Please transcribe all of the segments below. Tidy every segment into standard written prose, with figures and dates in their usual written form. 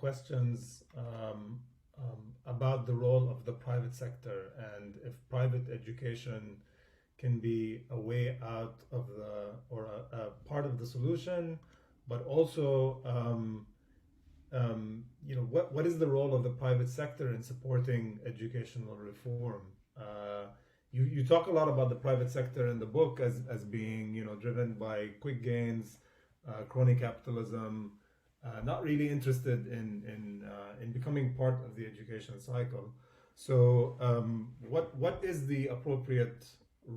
questions about the role of the private sector and if private education can be a way out of a part of the solution, but also, what is the role of the private sector in supporting educational reform? You talk a lot about the private sector in the book as being, driven by quick gains, crony capitalism, not really interested in becoming part of the education cycle. So, what is the appropriate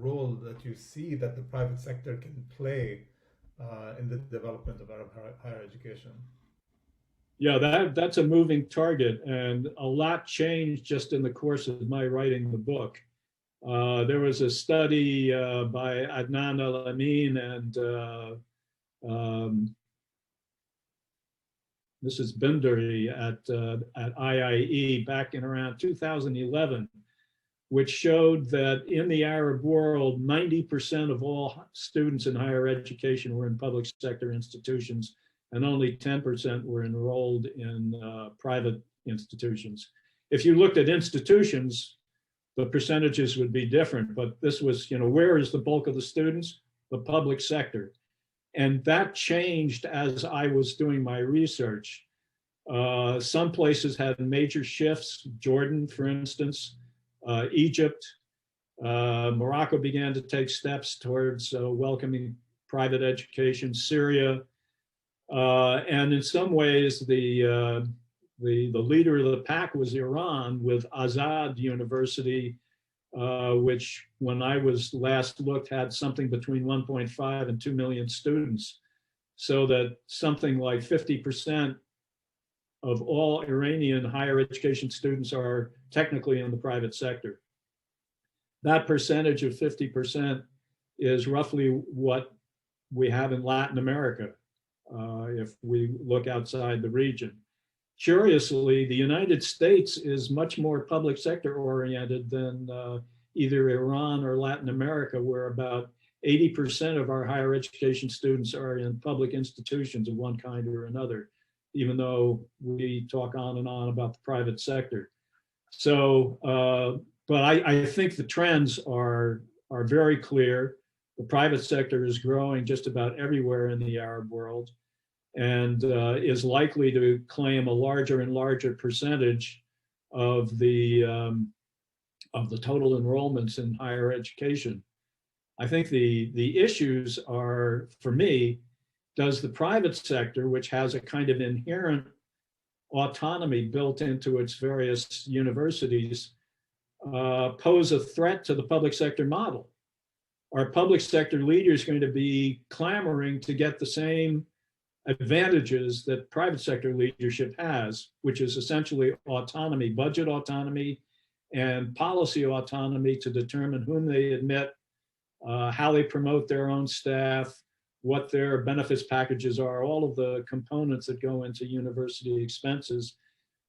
role that you see that the private sector can play in the development of Arab higher education? Yeah, that's a moving target, and a lot changed just in the course of my writing the book. There was a study by Adnan Al-Amin and Mrs. Binduri at IIE back in around 2011, which showed that in the Arab world, 90% of all students in higher education were in public sector institutions, and only 10% were enrolled in private institutions. If you looked at institutions, the percentages would be different, but this was, where is the bulk of the students? The public sector. And that changed as I was doing my research. Some places had major shifts, Jordan, for instance, Egypt, Morocco began to take steps towards welcoming private education, Syria, and in some ways the leader of the pack was Iran with Azad University, which when I was last looked had something between 1.5 and 2 million students, so that something like 50% of all Iranian higher education students are technically in the private sector. That percentage of 50% is roughly what we have in Latin America, if we look outside the region. Curiously, the United States is much more public sector oriented than either Iran or Latin America, where about 80% of our higher education students are in public institutions of one kind or another, even though we talk on and on about the private sector. So, but I think the trends are very clear. The private sector is growing just about everywhere in the Arab world, and is likely to claim a larger and larger percentage of the total enrollments in higher education. I think the issues are, for me, does the private sector, which has a kind of inherent autonomy built into its various universities, pose a threat to the public sector model? Are public sector leaders going to be clamoring to get the same advantages that private sector leadership has, which is essentially autonomy, budget autonomy, and policy autonomy to determine whom they admit, how they promote their own staff, what their benefits packages are, all of the components that go into university expenses.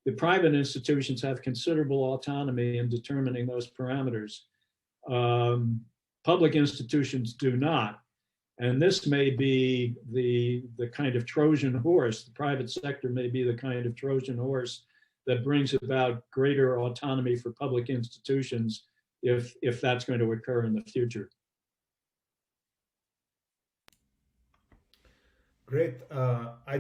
The private institutions have considerable autonomy in determining those parameters. Public institutions do not. And this may be the kind of Trojan horse. The private sector may be the kind of Trojan horse that brings about greater autonomy for public institutions if that's going to occur in the future. Great. I